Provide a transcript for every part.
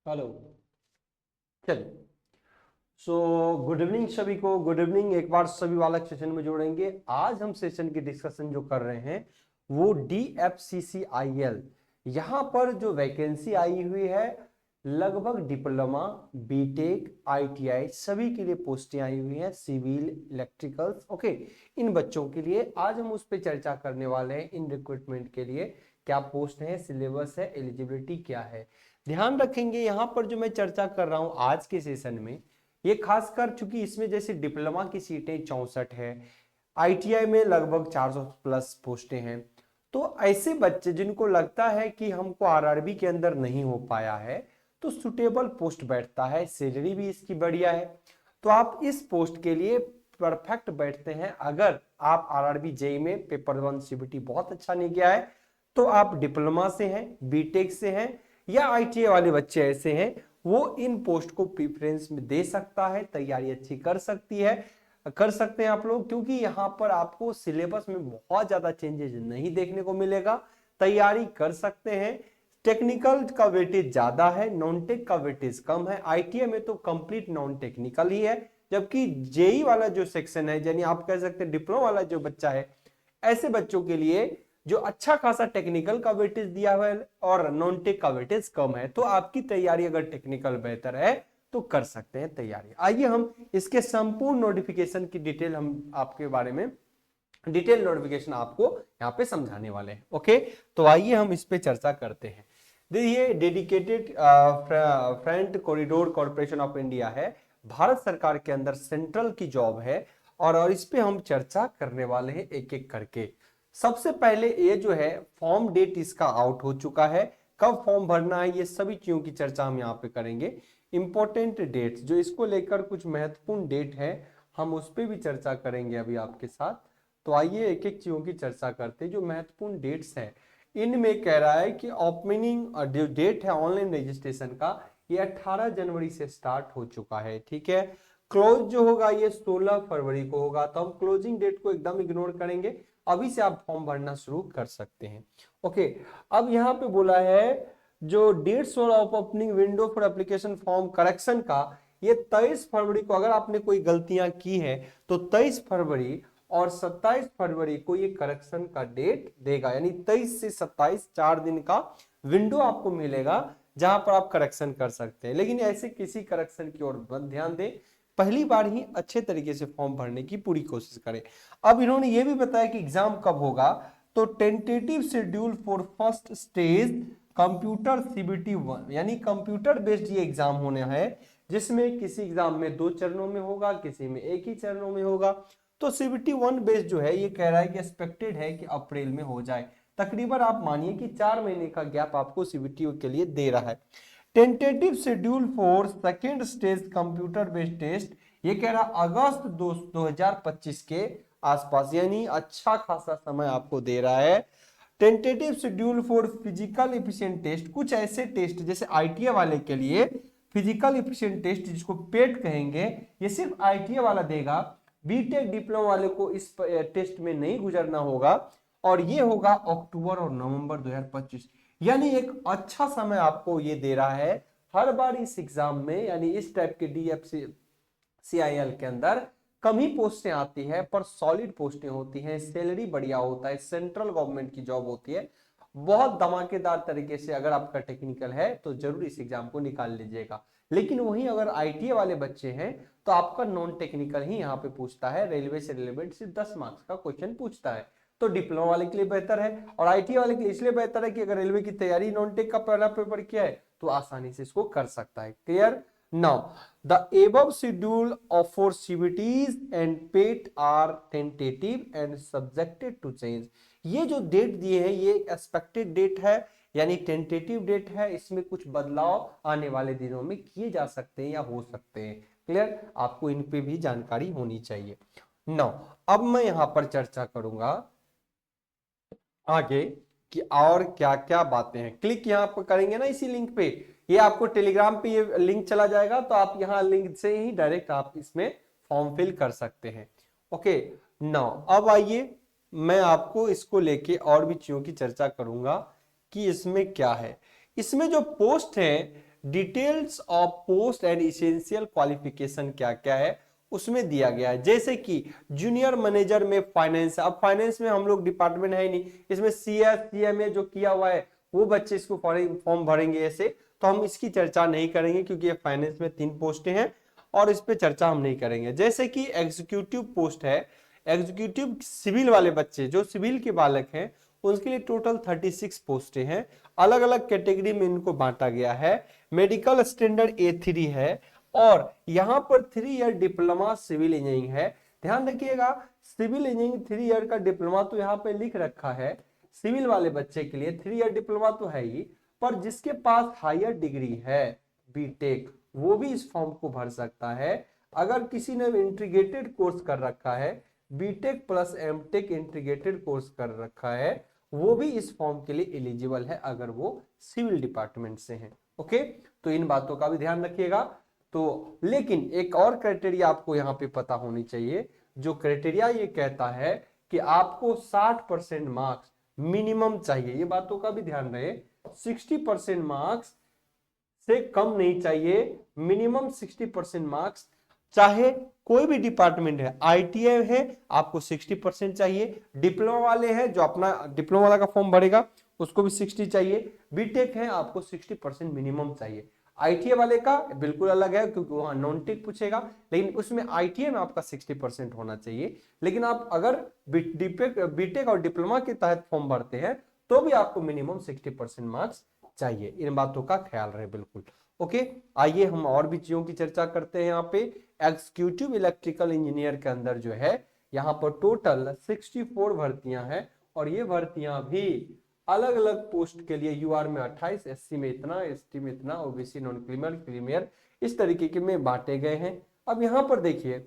Hello. चलिए, so good evening सभी को। Good evening. एक बार सभी वाला सेशन में जोड़ेंगे। आज हम सेशन की डिस्कशन जो कर रहे हैं वो DFCCIL, यहाँ पर जो वैकेंसी आई हुई है लगभग डिप्लोमा, बीटेक, ITI सभी के लिए पोस्टें आई हुई हैं, सिविल, इलेक्ट्रिकल्स। ओके, इन बच्चों के लिए आज हम उस पर चर्चा करने वाले हैं। इन रिक्रूटमेंट के लिए क्या पोस्ट है, सिलेबस है, एलिजिबिलिटी क्या है, ध्यान रखेंगे। यहाँ पर जो मैं चर्चा कर रहा हूँ आज के सेशन में, ये खासकर चूंकि इसमें जैसे डिप्लोमा की सीटें 64 है, ITI में लगभग 400 प्लस पोस्टें हैं, तो ऐसे बच्चे जिनको लगता है कि हमको RRB के अंदर नहीं हो पाया है तो सुटेबल पोस्ट बैठता है, सैलरी भी इसकी बढ़िया है, तो आप इस पोस्ट के लिए परफेक्ट बैठते हैं। अगर आप RRB जेई में पेपर 1 CBT बहुत अच्छा नहीं गया है तो आप डिप्लोमा से हैं, बीटेक से हैं, या ITI वाले बच्चे ऐसे हैं वो इन पोस्ट को प्रेफरेंस में दे सकता है, तैयारी अच्छी कर सकते हैं आप लोग, क्योंकि यहाँ पर आपको सिलेबस में बहुत ज्यादा चेंजेस नहीं देखने को मिलेगा। तैयारी कर सकते हैं। टेक्निकल का वेटेज ज्यादा है, नॉन टेक का वेटेज कम है। ITI में तो कंप्लीट नॉन टेक्निकल ही है, जबकि जेई वाला जो सेक्शन है, यानी आप कह सकते हैं डिप्लोमा वाला जो बच्चा है, ऐसे बच्चों के लिए जो अच्छा खासा टेक्निकल का वेटेज दिया हुआ है और नॉन टेक का वेटेज कम है, तो आपकी तैयारी अगर टेक्निकल बेहतर है तो कर सकते हैं तैयारी। आइए हम इसके संपूर्ण नोटिफिकेशन की डिटेल हम आपके बारे में डिटेल नोटिफिकेशन आपको यहाँ पे समझाने वाले हैं। ओके, तो आइए हम इस पे चर्चा करते हैं। देखिए, dedicated front corridor corporation of India है, भारत सरकार के अंदर सेंट्रल की जॉब है, और इस पे हम चर्चा करने वाले हैं एक एक करके। सबसे पहले ये जो है फॉर्म डेट इसका आउट हो चुका है, कब फॉर्म भरना है ये सभी चीजों की चर्चा हम यहाँ पे करेंगे। इंपॉर्टेंट डेट्स जो इसको लेकर कुछ महत्वपूर्ण डेट है, हम उस पर भी चर्चा करेंगे अभी आपके साथ। तो आइए एक एक चीजों की चर्चा करते हैं। जो महत्वपूर्ण डेट्स हैं इनमें कह रहा है कि ओपनिंग जो डेट है ऑनलाइन रजिस्ट्रेशन का, ये 18 जनवरी से स्टार्ट हो चुका है। ठीक है, क्लोज जो होगा ये 16 फरवरी को होगा, तो हम क्लोजिंग डेट को एकदम इग्नोर करेंगे। अभी से आप फॉर्म भरना शुरू कर सकते हैं। ओके, अब यहाँ पे बोला है जो dates of opening window for application form correction का, ये 23 फरवरी को, अगर आपने कोई गलतियां की है तो 23 फरवरी और 27 फरवरी को ये करेक्शन का डेट देगा, यानी 23 से 27 4 दिन का विंडो आपको मिलेगा जहां पर आप करेक्शन कर सकते हैं। लेकिन ऐसे किसी करेक्शन की ओर मत ध्यान दें, पहली बार ही अच्छे तरीके से फॉर्म भरने की पूरी कोशिश करें। अब इन्होंने ये भी बताया कि एग्जाम कब होगा, तो tentative schedule for first stage computer CBT 1, यानी कंप्यूटर बेस्ड ये एग्जाम होने हैं, जिसमें किसी एग्जाम में 2 चरणों में होगा, किसी में एक ही चरणों में होगा। तो CBT 1 बेस्ड जो है ये कह रहा है कि एक्सपेक्टेड है कि अप्रैल में हो जाए। तकरीबन आप मानिए कि 4 महीने का गैप आपको CBT के लिए दे रहा है। Tentative schedule for second stage computer based test, ये कह रहा अगस्त 2025 के आसपास, यानी अच्छा खासा समय आपको दे रहा है। Tentative schedule for physical efficient test, कुछ ऐसे टेस्ट जैसे ITI वाले के लिए फिजिकल एफिशिएंट टेस्ट जिसको पेट कहेंगे, ये सिर्फ ITI वाला देगा, बीटेक डिप्लोमा वाले को इस टेस्ट में नहीं गुजरना होगा, और ये होगा अक्टूबर और नवंबर 2025। यानी एक अच्छा समय आपको ये दे रहा है। हर बार इस एग्जाम में, यानी इस टाइप के DFCCIL के अंदर कम ही पोस्टें आती है, पर सॉलिड पोस्टें होती हैं, सैलरी बढ़िया होता है, सेंट्रल गवर्नमेंट की जॉब होती है। बहुत धमाकेदार तरीके से अगर आपका टेक्निकल है तो जरूर इस एग्जाम को निकाल लीजिएगा। लेकिन वहीं अगर ITI वाले बच्चे हैं तो आपका नॉन टेक्निकल ही यहाँ पे पूछता है, रेलवे से रिलेवेंट सिर्फ 10 मार्क्स का क्वेश्चन पूछता है। तो डिप्लोमा वाले के लिए बेहतर है, और ITI वाले के लिए इसलिए बेहतर है कि अगर रेलवे की तैयारी नॉन टेक का पहला पेपर किया है तो आसानी से इसको कर सकता है। Clear? Now the above schedule of for CBTs and PET are tentative and subjected to change। ये जो डेट दिए हैं ये एक्सपेक्टेड डेट है, यानी टेंटेटिव डेट है, इसमें कुछ बदलाव आने वाले दिनों में किए जा सकते हैं या हो सकते हैं। क्लियर? आपको इन पे भी जानकारी होनी चाहिए। नाउ अब मैं यहां पर चर्चा करूंगा आगे कि और क्या क्या बातें हैं। क्लिक यहाँ पर करेंगे ना इसी लिंक पे, ये आपको टेलीग्राम पे ये लिंक चला जाएगा, तो आप यहाँ लिंक से ही डायरेक्ट आप इसमें फॉर्म फिल कर सकते हैं। ओके, नाउ अब आइए मैं आपको इसको लेके और भी चीजों की चर्चा करूंगा कि इसमें क्या है। इसमें जो पोस्ट है details of post and essential qualification क्या क्या है उसमें दिया गया है। जैसे कि जूनियर मैनेजर में फाइनेंस, अब फाइनेंस में हम लोग डिपार्टमेंट है ही नहीं, इसमें CS CMA जो किया हुआ है वो बच्चे इसको फॉर्म भरेंगे ऐसे, तो हम इसकी चर्चा नहीं करेंगे क्योंकि ये फाइनेंस में 3 पोस्टें हैं और इस पे चर्चा हम नहीं करेंगे। जैसे कि एग्जीक्यूटिव पोस्ट है, एग्जीक्यूटिव सिविल वाले बच्चे जो सिविल के बालक हैं उनके लिए टोटल 36 पोस्टें हैं, अलग अलग कैटेगरी में इनको बांटा गया है। मेडिकल स्टैंडर्ड A3 है और यहाँ पर 3 ईयर डिप्लोमा सिविल इंजीनियरिंग है। ध्यान रखिएगा सिविल इंजीनियरिंग 3 ईयर का डिप्लोमा तो यहाँ पे लिख रखा है, सिविल वाले बच्चे के लिए 3 ईयर डिप्लोमा तो है ही, पर जिसके पास हायर डिग्री है बीटेक वो भी इस फॉर्म को भर सकता है। अगर किसी ने इंटीग्रेटेड कोर्स कर रखा है, BTech plus MTech integrated course कर रखा है, वो भी इस फॉर्म के लिए एलिजिबल है अगर वो सिविल डिपार्टमेंट से हैं। ओके, तो इन बातों का भी ध्यान रखिएगा। तो लेकिन एक और क्राइटेरिया आपको यहाँ पे पता होनी चाहिए, जो क्राइटेरिया ये कहता है कि आपको 60% मार्क्स मिनिमम चाहिए, ये बातों का भी ध्यान रहे। 60% मार्क्स से कम नहीं चाहिए, मिनिमम 60% मार्क्स, चाहे कोई भी डिपार्टमेंट है, ITI है आपको 60% चाहिए, डिप्लोमा वाले हैं जो अपना डिप्लोमा वाला का फॉर्म भरेगा उसको भी 60 चाहिए, बीटेक है आपको 60% मिनिमम चाहिए। ITI वाले का बिल्कुल अलग है क्योंकि वहां नॉन टेक पूछेगा, लेकिन उसमें ITI में आपका 60% होना चाहिए। लेकिन आप अगर बीटेक और डिप्लोमा के तहत फॉर्म भरते हैं तो भी आपको मिनिमम 60% मार्क्स चाहिए, इन बातों का ख्याल रहे बिल्कुल। ओके, आइए हम और भी चीजों की चर्चा करते हैं। यहाँ पे एग्जीक्यूटिव इलेक्ट्रिकल इंजीनियर के अंदर जो है यहाँ पर टोटल 64 भर्तियां हैं और ये भर्तियां भी अलग अलग पोस्ट के लिए UR में 28, SC में इतना, ST में इतना, OBC नॉन क्रीमियल क्रीमियर इस तरीके के में बांटे गए हैं। अब यहाँ पर देखिए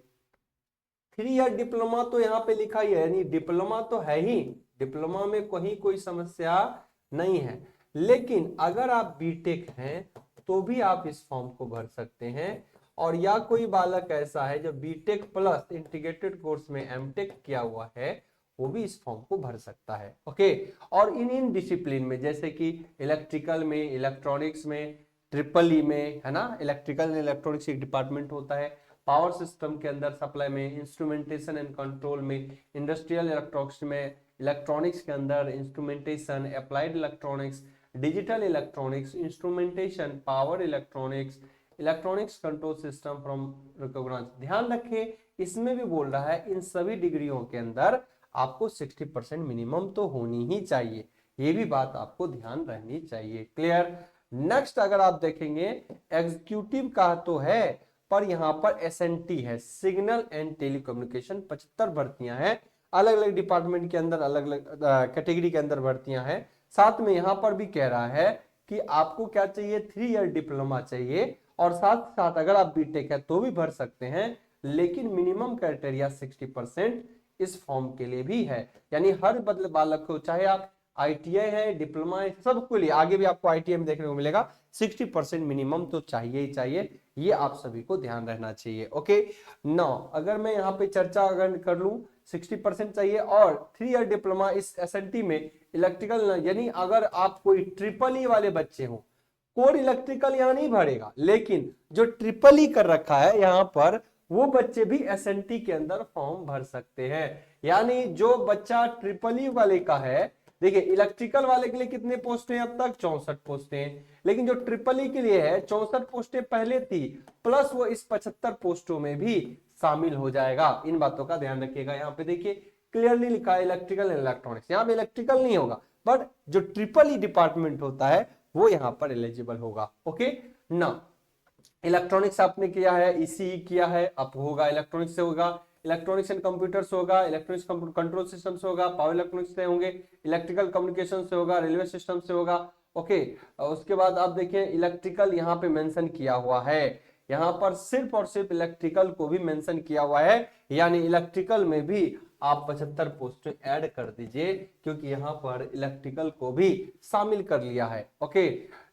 3 ईयर डिप्लोमा तो यहाँ पे लिखा ही है, यानी डिप्लोमा तो है ही, डिप्लोमा में कोई समस्या नहीं है। लेकिन अगर आप बीटेक हैं तो भी आप इस फॉर्म को भर सकते हैं, और या कोई बालक ऐसा है जो बीटेक प्लस इंटीग्रेटेड कोर्स में एमटेक किया हुआ है वो भी इस फॉर्म को भर सकता है। ओके, और इन डिसिप्लिन में जैसे कि इलेक्ट्रिकल में, इलेक्ट्रॉनिक्स में, ट्रिपल ई में, है ना, इलेक्ट्रिकल एंड इलेक्ट्रॉनिक्स एक डिपार्टमेंट होता है, पावर सिस्टम के अंदर सप्लाई में, इंस्ट्रूमेंटेशन एंड कंट्रोल में, इंडस्ट्रियल इलेक्ट्रॉनिक्स में, इलेक्ट्रॉनिक्स के अंदर instrumentation, applied electronics, digital electronics, instrumentation, power electronics, electronics control system from recognise. ध्यान रखें इसमें भी बोल रहा है इन सभी डिग्रियों के अंदर आपको 60% मिनिमम तो होनी ही चाहिए, ये भी बात आपको ध्यान रहनी चाहिए। क्लियर। नेक्स्ट अगर आप देखेंगे एग्जीक्यूटिव का तो है, पर यहाँ पर SNT है, सिग्नल एंड टेलीकम्युनिकेशन, 75 भर्तियां हैं, अलग अलग डिपार्टमेंट के अंदर अलग अलग कैटेगरी के अंदर भर्तियां हैं। साथ में यहाँ पर भी कह रहा है कि आपको क्या चाहिए, 3 ईयर डिप्लोमा चाहिए, और साथ साथ अगर आप बीटेक है तो भी भर सकते हैं, लेकिन मिनिमम क्राइटेरिया 60% इस फॉर्म के लिए भी है। यानी हर बदले बालक को, चाहे आप ITI है, डिप्लोमा है, सबको लिए, आगे भी आपको ITI में देखने को मिलेगा, 60% मिनिमम तो चाहिए ही चाहिए, ये आप सभी को ध्यान रहना चाहिए। ओके, नौ अगर मैं यहाँ पे चर्चा अगर कर लूं, 60% चाहिए, और 3 ईयर डिप्लोमा इस SNT में इलेक्ट्रिकल, यानी अगर आप कोई ट्रिपल ई वाले बच्चे हो, कोर इलेक्ट्रिकल यहाँ नहीं भरेगा, लेकिन जो ट्रिपल ई कर रखा है यहाँ पर वो बच्चे भी SNT के अंदर फॉर्म भर सकते हैं। यानी जो बच्चा ट्रिपल ई वाले का है, देखिए इलेक्ट्रिकल वाले के लिए कितने पोस्ट हैं, अब तक 64 पोस्टें हैं, लेकिन जो ट्रिपल ई के लिए है 64 पोस्टें पहले थी, प्लस वो इस 75 पोस्टों में भी शामिल हो जाएगा। इन बातों का ध्यान रखिएगा। यहाँ पे देखिए क्लियरली लिखा है इलेक्ट्रिकल एंड इलेक्ट्रॉनिक्स, यहाँ पे इलेक्ट्रिकल नहीं होगा, बट जो ट्रिपल ई डिपार्टमेंट होता है वो यहाँ पर एलिजिबल होगा। ओके ना, इलेक्ट्रॉनिक्स आपने किया है, ECE किया है, अब होगा इलेक्ट्रॉनिक्स से होगा, इलेक्ट्रॉनिक्स एंड कंप्यूटर्स होगा, इलेक्ट्रॉनिक्स कंट्रोल सिस्टम से होगा, पावर इलेक्ट्रॉनिक्स से होंगे, इलेक्ट्रिकल कम्युनिकेशन से होगा, रेलवे सिस्टम से होगा। ओके, उसके बाद आप देखिए इलेक्ट्रिकल यहाँ पे मेंशन किया हुआ है, यहाँ पर सिर्फ और सिर्फ इलेक्ट्रिकल को भी मेंशन किया हुआ है, यानी इलेक्ट्रिकल में भी आप 75 पोस्ट ऐड कर दीजिए, क्योंकि यहाँ पर इलेक्ट्रिकल को भी शामिल कर लिया है। ओके,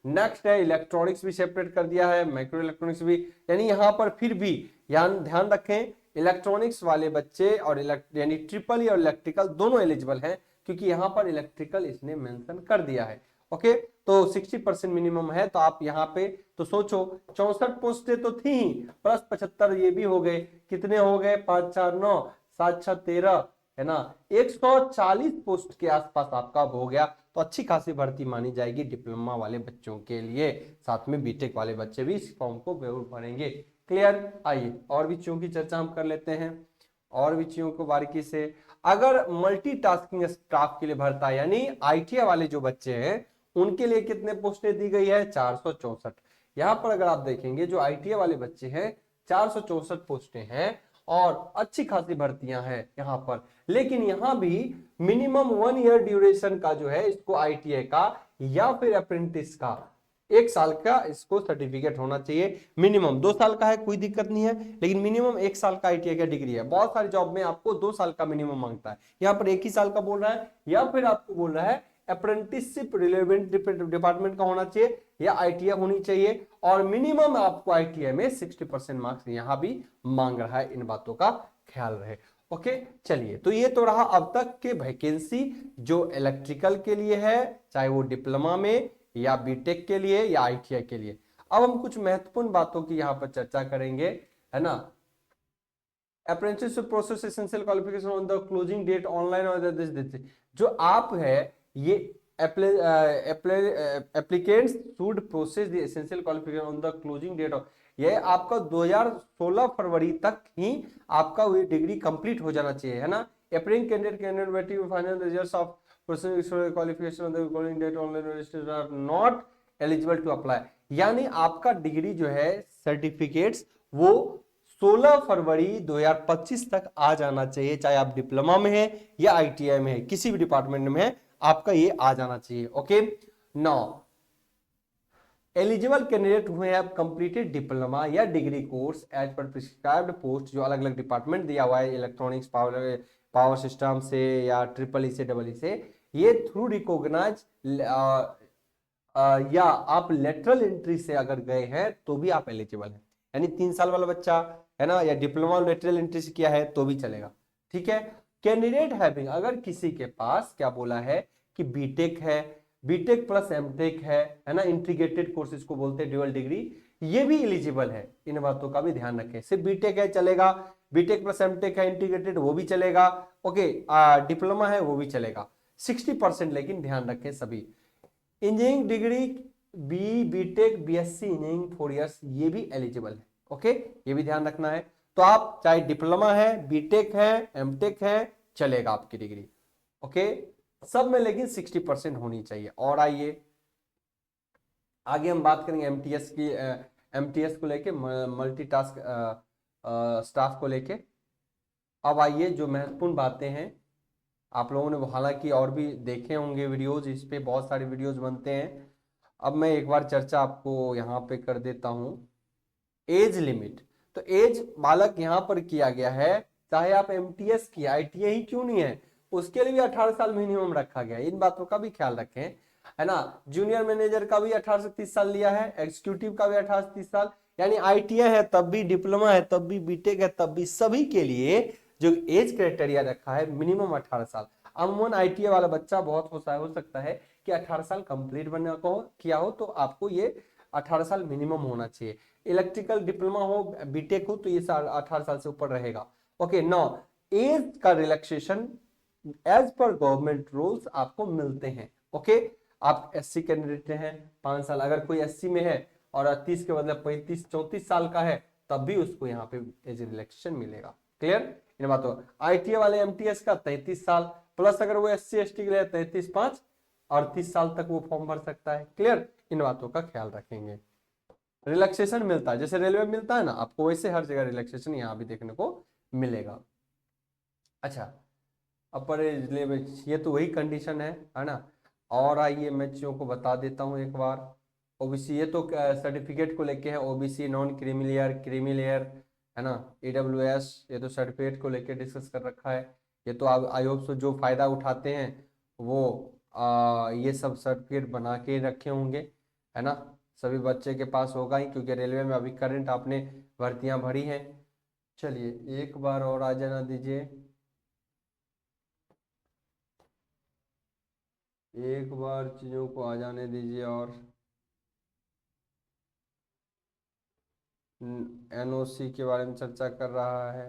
नेक्स्ट है इलेक्ट्रॉनिक्स भी सेपरेट कर दिया है, माइक्रो इलेक्ट्रॉनिक्स भी, यानी यहाँ पर फिर भी ध्यान रखें इलेक्ट्रॉनिक्स वाले बच्चे और यानी ट्रिपल ई और इलेक्ट्रिकल दोनों एलिजिबल हैं, क्योंकि यहाँ पर इलेक्ट्रिकल इसने मेंशन कर दिया है। ओके, तो 60% मिनिमम है, तो आप यहाँ पे तो सोचो 64 पोस्टें तो थी ही, प्लस 75 ये भी हो गए, कितने हो गए, 5 4 9 7 6 13, है ना, 140 पोस्ट के आसपास आपका हो गया। तो अच्छी खासी भर्ती मानी जाएगी डिप्लोमा वाले बच्चों के लिए, साथ में बीटेक वाले बच्चे भी इस फॉर्म को जरूर भरेंगे। क्लियर? आइए और भी चीजों की चर्चा हम कर लेते हैं, और भी चीजों को बारीकी से। अगर मल्टीटास्किंग स्टाफ के लिए भरता है, यानी आईटीआई वाले जो बच्चे हैं उनके लिए कितने पोस्टें दी गई है, 464। यहां पर अगर आप देखेंगे जो आईटीआई वाले बच्चे हैं 464 पोस्टें हैं, और अच्छी खासी भर्तियां हैं यहां पर। लेकिन यहां भी मिनिमम 1 ईयर ड्यूरेशन का जो है इसको आईटीआई का या फिर अप्रेंटिस का 1 साल का इसको सर्टिफिकेट होना चाहिए। मिनिमम 2 साल का है कोई दिक्कत नहीं है, लेकिन मिनिमम 1 साल का आईटीआई का डिग्री है। बहुत सारी जॉब में आपको 2 साल का मिनिमम मांगता है, यहाँ पर 1 ही साल का बोल रहा है, या फिर आपको बोल रहा है अप्रेंटिसशिप रिलेवेंट डिपार्टमेंट का होना चाहिए या आईटीआई होनी चाहिए, और मिनिमम आपको आईटीआई में 60% मार्क्स यहां भी मांग रहा है। इन बातों का ख्याल रहे। ओके, चलिए, तो ये तो रहा अब तक के वैकेंसी जो इलेक्ट्रिकल के लिए है, चाहे वो डिप्लोमा में या बीटेक के लिए या आईटीआई के लिए। अब हम कुछ महत्वपूर्ण बातों की यहां पर चर्चा करेंगे, है ना। Apprenticeship process essential qualification on the closing date online और दिस जो आप है ये applicants should process the essential qualification on the closing date of, ये आपका 2016 फरवरी तक ही आपका वो डिग्री कंप्लीट हो जाना चाहिए, है ना। Apprentice candidate waiting final results of qualification on the closing date online registered are not eligible to apply. यानी आपका डिग्री जो है सर्टिफिकेट्स वो 16 फरवरी 2025 तक आ जाना चाहिए, चाहे आप डिप्लोमा में है या आईटीआई में है, किसी भी डिपार्टमेंट में है आपका ये आ जाना चाहिए। Okay, now eligible candidate who have completed diploma या degree course as per prescribed post, जो अलग अलग डिपार्टमेंट दिया हुआ है, इलेक्ट्रॉनिक्स, पावर सिस्टम से या ट्रिपल ई से डबल ई से, ये थ्रू रिकॉग्नाइज या आप लेटरल एंट्री से अगर गए हैं तो भी आप एलिजिबल हैं। यानी 3 साल वाला बच्चा, है ना, या डिप्लोमा लेटरल एंट्री से किया है तो भी चलेगा। ठीक है, कैंडिडेट हैविंग, अगर किसी के पास क्या बोला है कि बीटेक है, बीटेक प्लस एमटेक है ना, इंटीग्रेटेड कोर्सेज को बोलते हैं, ड्यूअल डिग्री, ये भी एलिजिबल है। इन बातों का भी ध्यान रखें, सिर्फ बीटेक है चलेगा, बीटेक प्लस एमटेक है इंटीग्रेटेड वो भी चलेगा, ओके, डिप्लोमा है वो भी चलेगा, 60%, लेकिन ध्यान रखें सभी। Engineering degree BTech BSc engineering 4 years ये भी एलिजिबल है। ओके, ये भी ध्यान रखना है। तो आप चाहे डिप्लोमा है, बीटेक है, एमटेक है, चलेगा आपकी डिग्री। ओके, सब में लेकिन 60% होनी चाहिए। और आइए आगे हम बात करेंगे एमटीएस की, एमटीएस को लेके, मल्टीटास्क स्टाफ को लेके। अब आइए जो महत्वपूर्ण बातें हैं, आप लोगों ने हालांकि और भी देखे होंगे वीडियोज, इस पे बहुत सारे वीडियोज बनते हैं। अब मैं एक बार चर्चा आपको यहाँ पे कर देता हूँ। एज लिमिट, तो एज बालक यहाँ पर किया गया है, चाहे आप एमटीएस की आईटीआई ही क्यों नहीं है उसके लिए भी 18 साल मिनिमम रखा गया है। इन बातों का भी ख्याल रखें, है ना। जूनियर मैनेजर का भी 18 से 30 साल लिया है, एग्जीक्यूटिव का भी 18 से 30 साल, यानी आईटीआई है तब भी, डिप्लोमा है तब भी, बीटेक है तब भी, सभी के लिए जो एज क्राइटेरिया रखा है मिनिमम 18 साल। अमूमन आईटीआई वाला बच्चा बहुत हो सकता है कि 18 साल कंप्लीट बनने को किया हो, तो आपको ये 18 साल मिनिमम होना चाहिए। इलेक्ट्रिकल डिप्लोमा हो, बीटेक हो, तो ये 18 साल से ऊपर रहेगा। ओके, नाउ एज का relaxation as per government rules आपको मिलते हैं। ओके, आप एससी कैंडिडेट हैं 5 साल, अगर कोई एससी में है और 30 के बदले 35-34 साल का है तब भी उसको यहाँ पे एज रिलैक्सेशन मिलेगा। क्लियर इन बातों। आईटीआई वाले एमटीएस का 33 साल प्लस, अगर वो एससी एसटी के लिए 33-5 और 30 साल तक वो फॉर्म भर सकता है। क्लियर, इन बातों का ख्याल रखेंगे। रिलैक्सेशन मिलता है, जैसे रेलवे मिलता है ना आपको, वैसे हर जगह रिलैक्सेशन यहाँ भी देखने को मिलेगा। अच्छा, अपर एज लिमिट, ये तो वही कंडीशन है ना। और आइए मैं चीज़ों को बता देता हूँ एक बार। ओबीसी, ये तो सर्टिफिकेट को लेके है, OBC non creamy layer, creamy layer, है ना, ईडब्ल्यूएस, ये तो सर्टिफिकेट को लेके डिस्कस कर रखा है। ये तो आप आई होप जो फायदा उठाते हैं वो ये सब सर्टिफिकेट बना के रखे होंगे, है ना, सभी बच्चे के पास होगा ही, क्योंकि रेलवे में अभी करंट आपने भर्तियां भरी हैं। चलिए एक बार और आ जाना दीजिए। एक बार चीजों को आ जाने दीजिए और एनओसी के बारे में चर्चा कर रहा है।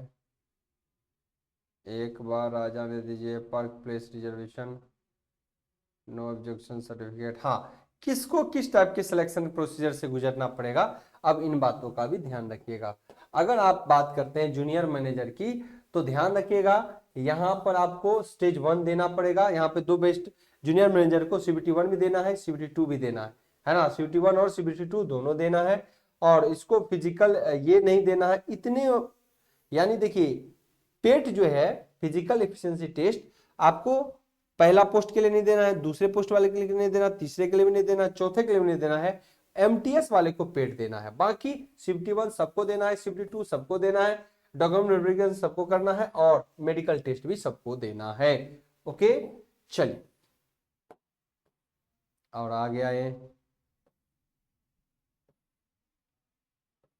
एक बार आ जाने दीजिए park place reservation, no objection certificate. हाँ, किसको किस टाइप के सिलेक्शन प्रोसीजर से गुजरना पड़ेगा, अब इन बातों का भी ध्यान रखिएगा। अगर आप बात करते हैं जूनियर मैनेजर की, तो ध्यान रखिएगा यहाँ पर आपको स्टेज 1 देना पड़ेगा। यहाँ पे दो बेस्ट जूनियर मैनेजर को सीबीटी 1 भी देना है, सीबीटी 2 भी देना है ना, सीबीटी 1 और सीबीटी 2 दोनों देना है। और इसको फिजिकल ये नहीं देना है इतने, यानी देखिए पेट जो है फिजिकल एफिशिएंसी टेस्ट आपको पहला पोस्ट के लिए नहीं देना है, दूसरे पोस्ट वाले के लिए नहीं देना, तीसरे के लिए भी नहीं देना, चौथे के लिए भी नहीं देना है, एमटीएस वाले को पेट देना है। बाकी शिफ्टी 1 सबको देना है, शिफ्टी 2 सबको देना है, डॉक्यूमेंट वेरिफिकेशन सबको करना है और मेडिकल टेस्ट भी सबको देना है। ओके, चलिए और आगे आए।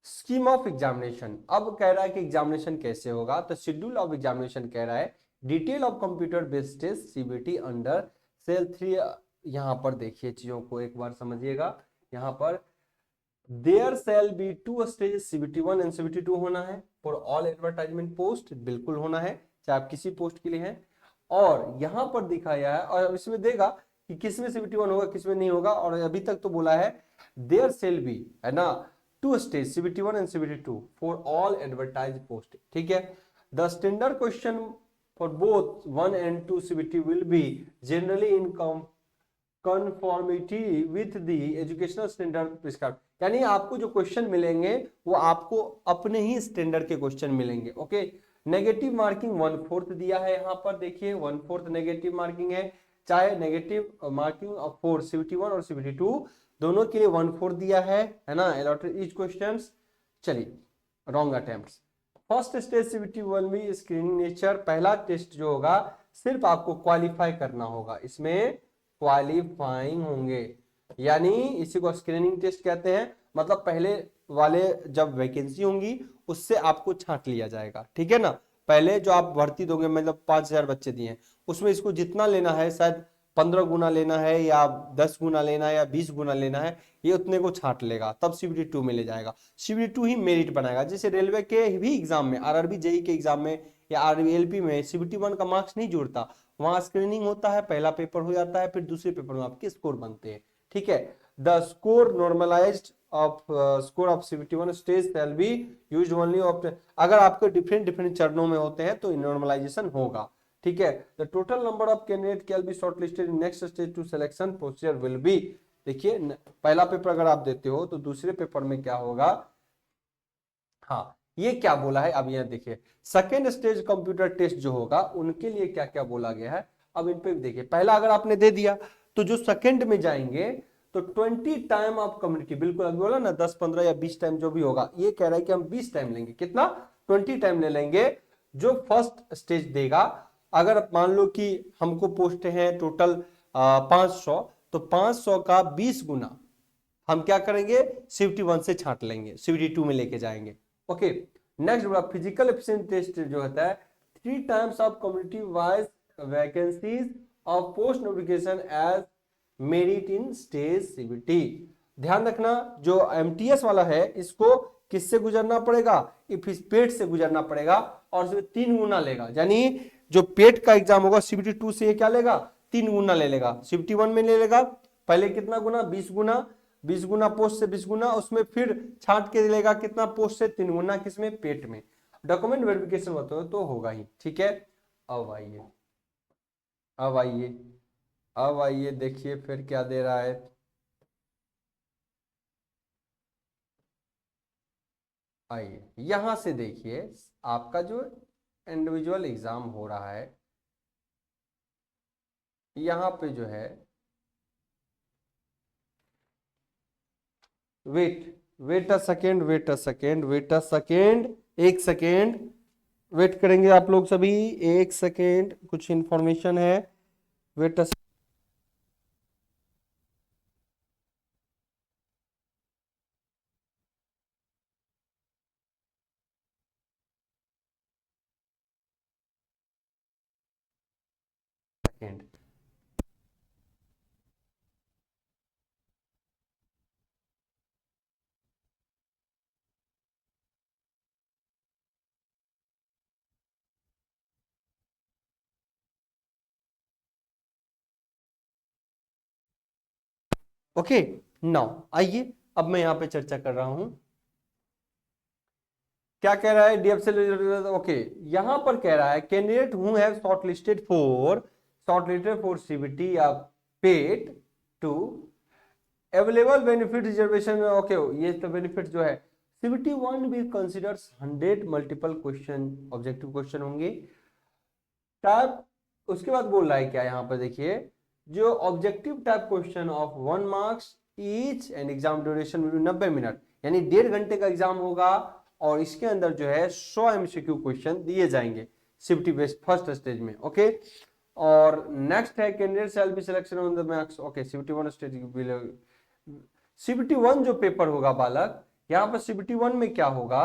स्कीम ऑफ एग्जामिनेशन, अब कह रहा है कि एग्जामिनेशन कैसे होगा, तो शेड्यूल ऑफ एग्जामिनेशन कह रहा है detail of computer based test CBT under cell 3। यहां पर देखिए चीजों को एक बार समझिएगा। यहां पर there shall be two stages CBT 1 and CBT 2 होना है फॉर ऑल एडवर्टाइजमेंट पोस्ट, बिल्कुल होना है चाहे आप किसी पोस्ट के लिए हैं। और यहां पर दिखाया है और इसमें देगा कि किसमें सीबीटी 1 होगा किसमें नहीं होगा। और अभी तक तो बोला है देयर सेल बी, है ना, two stage CBT 1 and CBT 2 for all advertise post, ठीक है। The standard question for both 1 and 2 CBT will be generally in conformity with the educational standard prescribe, यानी आपको जो क्वेश्चन मिलेंगे वो आपको अपने ही स्टैंडर्ड के क्वेश्चन मिलेंगे। ओके, नेगेटिव मार्किंग 1/4 दिया है, यहाँ पर देखिए 1/4 नेगेटिव मार्किंग है, चाहे नेगेटिव मार्किंग फॉर सीबीटी 1 और सीबीटी 2 दोनों के लिए 1/4 दिया है ना, अलॉटेड ईच क्वेश्चंस। चलिए, wrong attempts. First stage CBT 1 में स्क्रीनिंग नेचर, पहला टेस्ट जो होगा सिर्फ आपको क्वालिफाई करना होगा, इसमें क्वालिफाइंग होंगे, यानी इसी को स्क्रीनिंग टेस्ट कहते हैं। मतलब पहले वाले जब वैकेंसी होंगी उससे आपको छांट लिया जाएगा, ठीक है ना। पहले जो आप भर्ती दोगे, मतलब 5,000 बच्चे दिए हैं, उसमें इसको जितना लेना है, शायद 15 गुना लेना है या 10 गुना लेना है या 20 गुना लेना है, ये उतने को छांट लेगा, तब सीबीटी 2 में ले जाएगा। सीबीटी 2 ही मेरिट बनाएगा। जैसे रेलवे के भी एग्जाम में, आरआरबी जेई के एग्जाम में या आरबीएलपी में सीबीटी 1 का मार्क्स नहीं जुड़ता, वहां स्क्रीनिंग होता है, पहला पेपर हो जाता है, फिर दूसरे पेपर में आपके स्कोर बनते हैं, ठीक है। The score normalised of score of CBT 1 stage shall be used only of, अगर आपके डिफरेंट डिफरेंट चरणों में होते हैं तो नॉर्मलाइजेशन होगा, ठीक है। The total number of candidate can be shortlisted in next stage to selection procedure will be, देखिए पहला पेपर अगर आप देते हो तो दूसरे पेपर में क्या होगा। हाँ, ये क्या बोला है अब यहाँ देखिए, सेकेंड स्टेज कंप्यूटर टेस्ट जो होगा उनके लिए क्या क्या बोला गया है। अब इन पे देखिए, पहला अगर आपने दे दिया तो जो सेकेंड में जाएंगे तो 20 टाइम ऑफ कम्युनिटी, बिल्कुल अभी बोला ना 10 15 या 20 टाइम जो भी होगा, ये कह रहा है कि हम 20 टाइम लेंगे, कितना 20 टाइम ले लेंगे जो फर्स्ट स्टेज देगा। अगर मान लो कि हमको पोस्ट है टोटल 500, तो 500 का 20 गुना हम क्या करेंगे, सीबीटी 1 से छांट लेंगे, सीबीटी 2 में लेके जाएंगे। ओके, नेक्स्ट बोला फिजिकल एफिशिएंसी टेस्ट जो होता है 3 times of community wise vacancies of post notification as merit in stage CBT. ध्यान रखना, जो एमटीएस वाला है इसको किससे गुजरना पड़ेगा, पेट से गुजरना पड़ेगा और इसमें 3 गुना लेगा, यानी जो पेट का एग्जाम होगा सीबीटी 2 से ये क्या लेगा, 3 गुना ले लेगा। सीबीटी 1 में ले लेगा पहले कितना गुना, 20 गुना, 20 गुना पोस्ट से 20 गुना, उसमें फिर छांट के लेगा कितना, पोस्ट से 3 गुना, किसमें, पेट में। डॉक्यूमेंट वेरिफिकेशन होता है तो होगा ही, ठीक है। अब आइए, अब आइए, अब आइए देखिए फिर क्या दे रहा है। आइए यहां से देखिए, आपका जो इंडिविजुअल एग्जाम हो रहा है यहां पे जो है, wait wait a second, wait a second, wait a second, एक सेकेंड वेट करेंगे आप लोग सभी, एक सेकेंड, कुछ इंफॉर्मेशन है, wait a second. Okay, now आइए अब मैं यहाँ पे चर्चा कर रहा हूं क्या कह रहा है डीएफसी। ओके, यहां पर कह रहा है candidate who have shortlisted for CBT या पेट to available benefit reservation. Okay, ये तो बेनिफिट जो है सीबीटी 1 भी considers 100 multiple question objective question होंगे टाइप। उसके बाद बोल रहा है क्या यहाँ पर देखिए, जो objective type question of 1 marks each and exam duration 90 minute, यानी 1.5 घंटे का एग्जाम होगा और इसके अंदर जो है 100 एमसीक्यू क्वेश्चन दिए जाएंगे सीबीटी बेस्ड फर्स्ट स्टेज में। ओके, और नेक्स्ट है candidate shall be selection on the marks. Okay, CBT 1 stage, CBT 1 जो पेपर होगा बालक, यहाँ पर सीबीटी 1 में क्या होगा,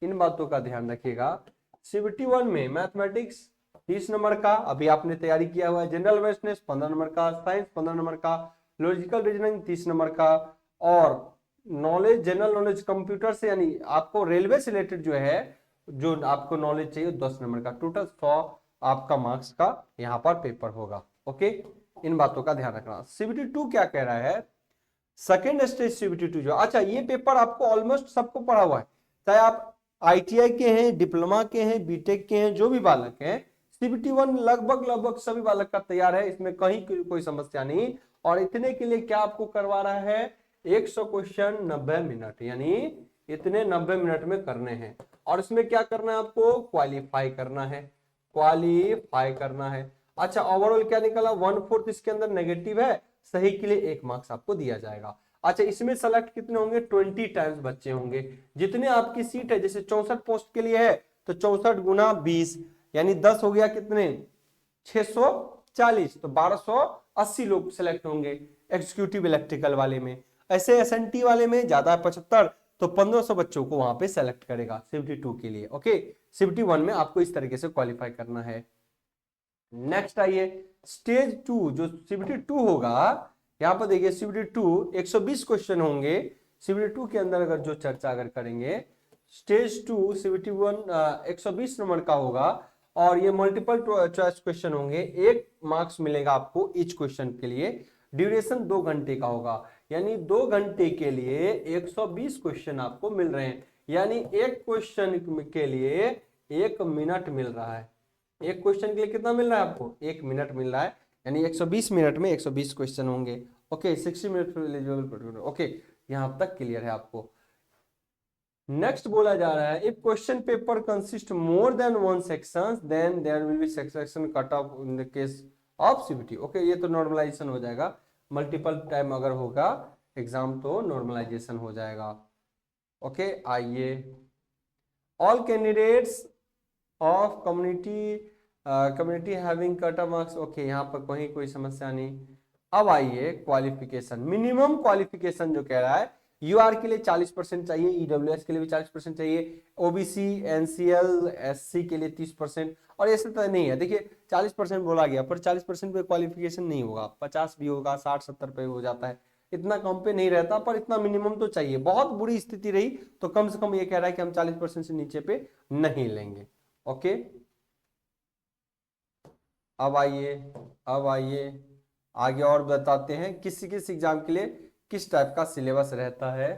इन बातों का ध्यान रखिएगा। सीबीटी 1 में मैथमेटिक्स 30 नंबर का, अभी आपने तैयारी किया हुआ है, जनरल अवेयरनेस 15 नंबर का, साइंस 15 नंबर का, लॉजिकल रीजनिंग 30 नंबर का, और नॉलेज जनरल नॉलेज कंप्यूटर से यानी आपको रेलवे से रिलेटेड जो है जो आपको नॉलेज चाहिए 10 नंबर का, टोटल 100 आपका मार्क्स का यहाँ पर पेपर होगा। ओके, इन बातों का ध्यान रखना। सीबीटी 2 क्या कह रहा है, सेकेंड स्टेज सीबीटी 2 जो, अच्छा ये पेपर आपको ऑलमोस्ट सबको पढ़ा हुआ है, चाहे आप आईटीआई के हैं, डिप्लोमा के हैं, बीटेक के हैं, जो भी बालक हैं, सीबीटी 1 लगभग सभी बालक का तैयार है, इसमें कहीं कोई समस्या नहीं। और इतने के लिए क्या आपको करवा रहा है, 100 क्वेश्चन 90 मिनट, यानी इतने 90 मिनट में करने हैं। और इसमें क्या करना है, आपको क्वालिफाई करना है, क्वालिफाई करना है। अच्छा, ओवरऑल क्या निकला, 1/4 इसके अंदर नेगेटिव है, सही के लिए 1 मार्क्स आपको दिया जाएगा। अच्छा, इसमें सेलेक्ट कितने होंगे, 20 टाइम्स बच्चे होंगे, जितने आपकी सीट है, जैसे 64 पोस्ट के लिए है तो 64 गुना 20 यानी 10 हो गया, कितने 640, तो 1280 लोग सिलेक्ट होंगे एग्जीक्यूटिव इलेक्ट्रिकल वाले में। ऐसे एसएनटी वाले में ज्यादा 75, तो 1500 बच्चों को वहां पे सेलेक्ट करेगा सीबीटी 2 के लिए। ओके, सीबीटी 1 में आपको इस तरीके से क्वालिफाई करना है। नेक्स्ट आइए स्टेज 2, जो सीबीटी 2 होगा, यहां पर देखिए सीबीटी 2 120 क्वेश्चन होंगे। सीबीटी 2 के अंदर अगर जो चर्चा अगर करेंगे, स्टेज 2 सीबीटी 1 120 नंबर का होगा और ये मल्टीपल चॉइस क्वेश्चन होंगे, 1 मार्क्स मिलेगा आपको ईच क्वेश्चन के लिए। ड्यूरेशन 2 घंटे का होगा, यानी 2 घंटे के लिए 120 क्वेश्चन आपको मिल रहे हैं, यानी एक क्वेश्चन के लिए 1 मिनट मिल रहा है। एक क्वेश्चन के लिए कितना मिल रहा है आपको, 1 मिनट मिल रहा है, यानी 120 मिनट में 120 क्वेश्चन होंगे। Okay, 60 minute eligible. ओके, यहां तक क्लियर है आपको। नेक्स्ट बोला जा रहा है, if question paper consist more than 1 section then there will be section cut off in the case of CBT. Okay, ये तो नॉर्मलाइजेशन हो जाएगा, मल्टीपल टाइम अगर होगा एग्जाम तो नॉर्मलाइजेशन हो जाएगा। ओके, आइए all candidates of community having cut off marks. Okay, यहाँ पर कहीं कोई समस्या नहीं। अब आइए क्वालिफिकेशन, मिनिमम क्वालिफिकेशन जो कह रहा है, यूआर के लिए 40% चाहिए, ईडब्ल्यूएस के लिए भी 40% चाहिए, ओबीसी एनसीएल एससी के लिए 30%, और ऐसे तो नहीं है, देखिए 40% बोला गया पर 40% पे क्वालिफिकेशन नहीं होगा, 50 भी होगा, 60-70 पे हो जाता है, इतना कम पे नहीं रहता, पर इतना मिनिमम तो चाहिए। बहुत बुरी स्थिति रही तो कम से कम ये कह रहा है कि हम 40% से नीचे पे नहीं लेंगे। ओके, अब आइए आगे और बताते हैं किसी किस एग्जाम के लिए किस टाइप का सिलेबस रहता है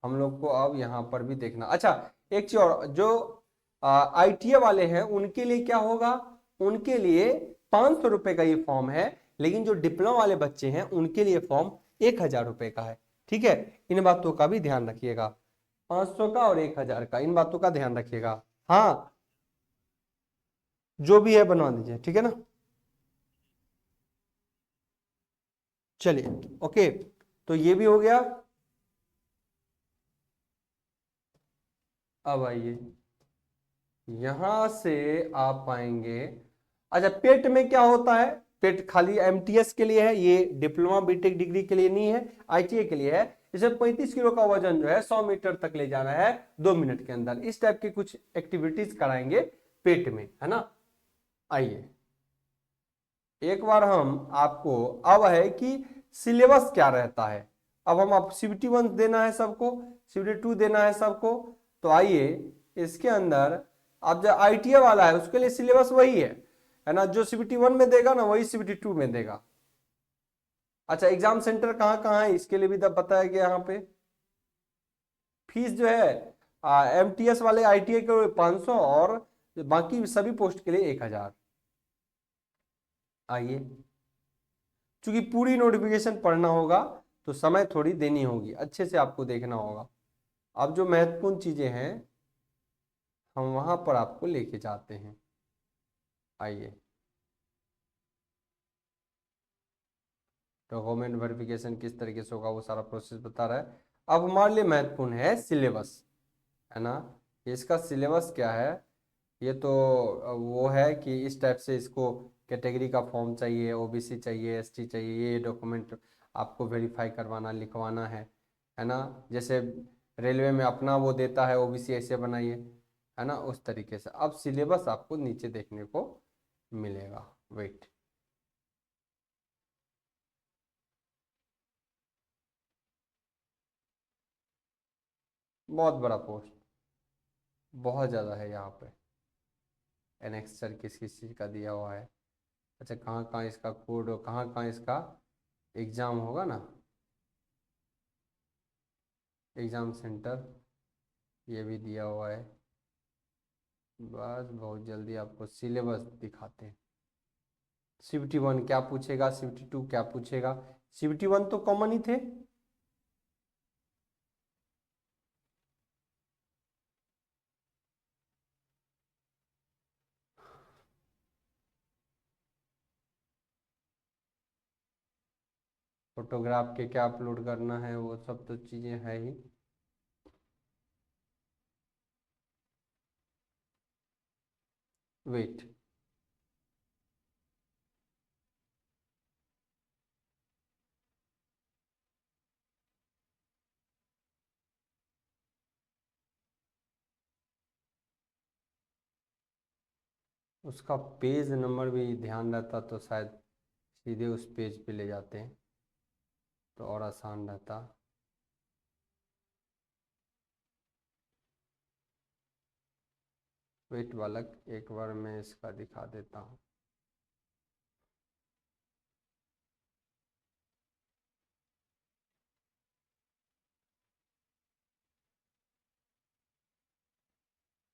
हम लोग को। अब यहां पर भी देखना, अच्छा एक चीज और, जो आईटीए वाले हैं उनके लिए क्या होगा, उनके लिए 500 रुपए का ये फॉर्म है, लेकिन जो डिप्लोमा वाले बच्चे हैं उनके लिए फॉर्म 1000 रुपए का है। ठीक है, इन बातों का भी ध्यान रखिएगा, 500 का और 1000 का, इन बातों का ध्यान रखिएगा। हाँ, जो भी है बनवा दीजिए, ठीक है ना। चलिए, ओके, तो ये भी हो गया। अब आइए यहां से आप पाएंगे, अच्छा पेट में क्या होता है, पेट खाली एमटीएस के लिए है, ये डिप्लोमा बीटेक डिग्री के लिए नहीं है, आईटीए के लिए है। इसे 35 किलो का वजन जो है 100 मीटर तक ले जाना है 2 मिनट के अंदर, इस टाइप की कुछ एक्टिविटीज कराएंगे पेट में, है ना। आइए एक बार हम आपको, अब है कि सिलेबस क्या रहता है, अब हम आप सीबीटी 1 देना है सबको, सीबीटी 2 देना है सबको, तो आइए इसके अंदर अब जो आईटीए वाला है उसके लिए सिलेबस वही है ना, जो सीबीटी 1 में देगा ना वही सीबीटी 2 में देगा। अच्छा, एग्जाम सेंटर कहाँ कहाँ है इसके लिए भी बताया गया यहाँ पे। फीस जो है एमटीएस वाले आईटीआई के 500 और बाकी सभी पोस्ट के लिए 1000। आइए, क्योंकि पूरी नोटिफिकेशन पढ़ना होगा तो समय थोड़ी देनी होगी, अच्छे से आपको देखना होगा। अब जो महत्वपूर्ण चीजें हैं हम वहां पर आपको लेके जाते हैं। आइए, डॉक्यूमेंट वेरिफिकेशन किस तरीके से होगा वो सारा प्रोसेस बता रहा है। अब हमारे लिए महत्वपूर्ण है सिलेबस, है ना। इसका सिलेबस क्या है, ये तो वो है कि इस टाइप से इसको कैटेगरी का फॉर्म चाहिए, ओबीसी चाहिए, एसटी चाहिए, ये डॉक्यूमेंट आपको वेरीफाई करवाना लिखवाना है ना। जैसे रेलवे में अपना वो देता है ओबीसी ऐसे बनाइए, है ना, उस तरीके से। अब सिलेबस आपको नीचे देखने को मिलेगा। वेट, बहुत बड़ा पोस्ट, बहुत ज़्यादा है यहाँ पे। एनेक्सर किस किस चीज़ का दिया हुआ है। अच्छा, कहाँ कहाँ इसका कोड और कहाँ कहाँ इसका एग्ज़ाम होगा ना, एग्ज़ाम सेंटर ये भी दिया हुआ है। बस बहुत जल्दी आपको सिलेबस दिखाते हैं। सीबीटी 1 क्या पूछेगा, सीबीटी 2 क्या पूछेगा। सीबीटी 1 तो कॉमन ही थे। फोटोग्राफ के क्या अपलोड करना है वो सब तो चीज़ें है ही। वेट, उसका पेज नंबर भी ध्यान रहता तो शायद सीधे उस पेज पे ले जाते हैं तो और आसान रहता। वेट बालक, एक बार मैं इसका दिखा देता हूँ।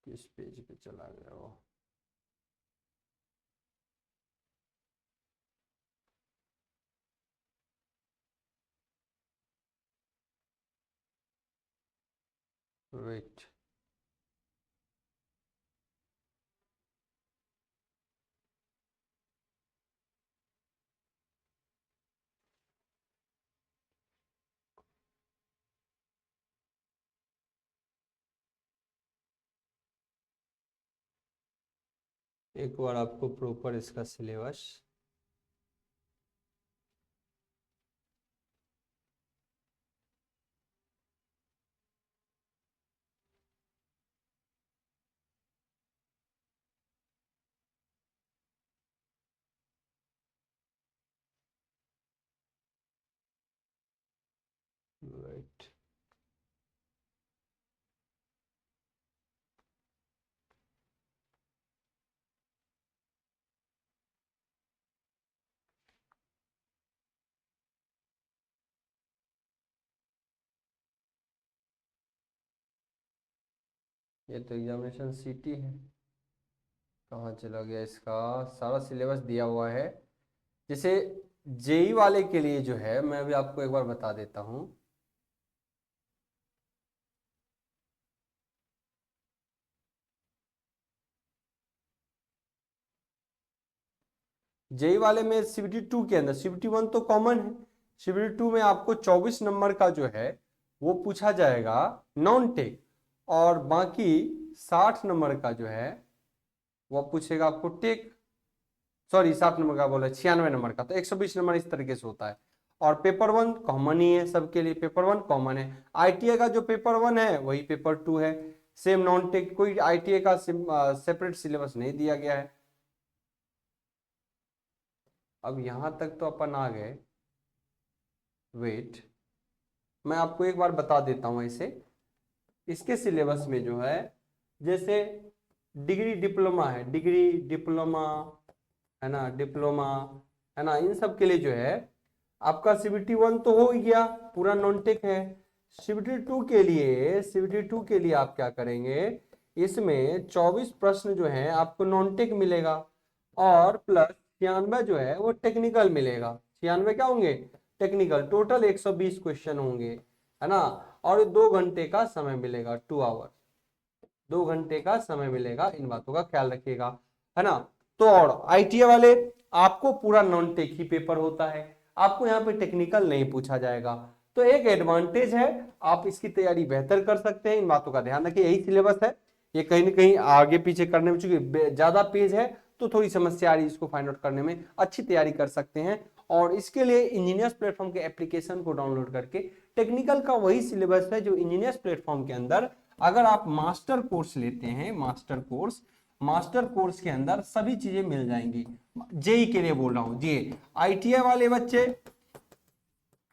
किस पेज पे चला गया वो। वेट, एक बार आपको प्रॉपर इसका सिलेबस। वेट, ये तो एग्जामिनेशन सिटी है, कहाँ चला गया इसका। सारा सिलेबस दिया हुआ है। जैसे जेई वाले के लिए जो है मैं अभी आपको एक बार बता देता हूँ। जेई वाले में सीबीटी 2 के अंदर सीबीटी 1 तो कॉमन है, सीबीटी 2 में आपको 24 नंबर का जो है वो पूछा जाएगा नॉन टेक, और बाकी 60 नंबर का जो है वो पूछेगा आपको टेक। सॉरी, 60 नंबर का बोला, 96 नंबर का, तो 120 नंबर इस तरीके से होता है। और पेपर 1 कॉमन ही है सबके लिए, पेपर 1 कॉमन है। आईटीआई का जो पेपर 1 है वही पेपर 2 है। सेम नॉन टेक, कोई आईटीआई का सेपरेट सिलेबस नहीं दिया गया है। अब यहां तक तो अपन आ गए। वेट, मैं आपको एक बार बता देता हूं ऐसे। इसके सिलेबस में जो है, जैसे डिग्री डिप्लोमा है, डिग्री डिप्लोमा, है ना, डिप्लोमा, है ना, इन सब के लिए जो है आपका CBT 1 तो हो ही गया, पूरा नॉन टेक है। CBT 2 के लिए, CBT 2 के लिए आप क्या करेंगे, इसमें 24 प्रश्न जो है आपको नॉन टेक मिलेगा और प्लस 96 जो है वो टेक्निकल मिलेगा। 96 क्या होंगे, टेक्निकल। टोटल 120 क्वेश्चन होंगे, है ना। और 2 घंटे का समय मिलेगा, 2 आवर, 2 घंटे का समय मिलेगा, इन बातों का ख्याल रखिएगा, है ना। तो और ITA वाले आपको पूरा नॉन टेक ही पेपर होता है, आपको यहाँ पे टेक्निकल नहीं पूछा जाएगा। तो एक एडवांटेज है, आप इसकी तैयारी बेहतर कर सकते हैं, इन बातों का ध्यान रखिए। यही सिलेबस है, ये कहीं ना कहीं आगे पीछे करने में, चूंकि ज्यादा पेज है तो थोड़ी समस्या आ रही है इसको फाइंड आउट करने में, अच्छी तैयारी कर सकते हैं। और इसके लिए इंजीनियर्स प्लेटफॉर्म के एप्लीकेशन को डाउनलोड करके, टेक्निकल का वही सिलेबस है जो इंजीनियर्स प्लेटफॉर्म के अंदर, अगर आप मास्टर कोर्स लेते हैं, मास्टर कोर्स के अंदर सभी चीजें मिल जाएंगी। जेई के लिए बोल रहा हूं, जे ITA वाले बच्चे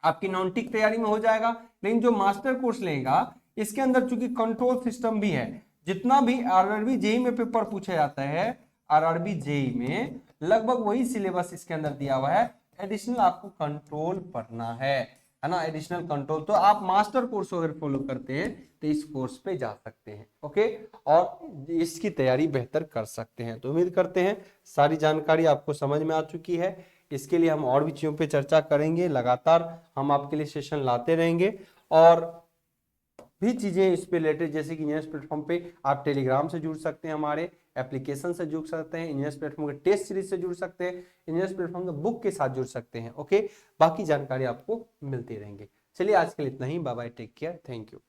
आपकी नॉन टेक तैयारी में हो जाएगा, लेकिन जो मास्टर कोर्स लेगा इसके अंदर चूंकि कंट्रोल सिस्टम भी है, जितना भी RRB जेई में पेपर पूछा जाता है, RRB जेई में लगभग वही सिलेबस इसके अंदर दिया हुआ है। एडिशनल आपको कंट्रोल पढ़ना है ना, एडिशनल कंट्रोल। तो आप मास्टर कोर्स अगर फॉलो करते हैं तो इस कोर्स पे जा सकते हैं, ओके, और इसकी तैयारी बेहतर कर सकते हैं। तो उम्मीद करते हैं सारी जानकारी आपको समझ में आ चुकी है। इसके लिए हम और भी चीजों पे चर्चा करेंगे, लगातार हम आपके लिए सेशन लाते रहेंगे। और भी चीजें इस पे रिलेटेड, जैसे कि इंजीनियर्स प्लेटफॉर्म पे आप टेलीग्राम से जुड़ सकते हैं, हमारे एप्लीकेशन से जुड़ सकते हैं, इंजीनियर्स प्लेटफॉर्म के टेस्ट सीरीज से जुड़ सकते हैं, इंजीनियर्स प्लेटफॉर्म के बुक के साथ जुड़ सकते हैं, ओके। बाकी जानकारी आपको मिलती रहेंगे। चलिए आज के लिए इतना ही, bye bye, take care, thank you.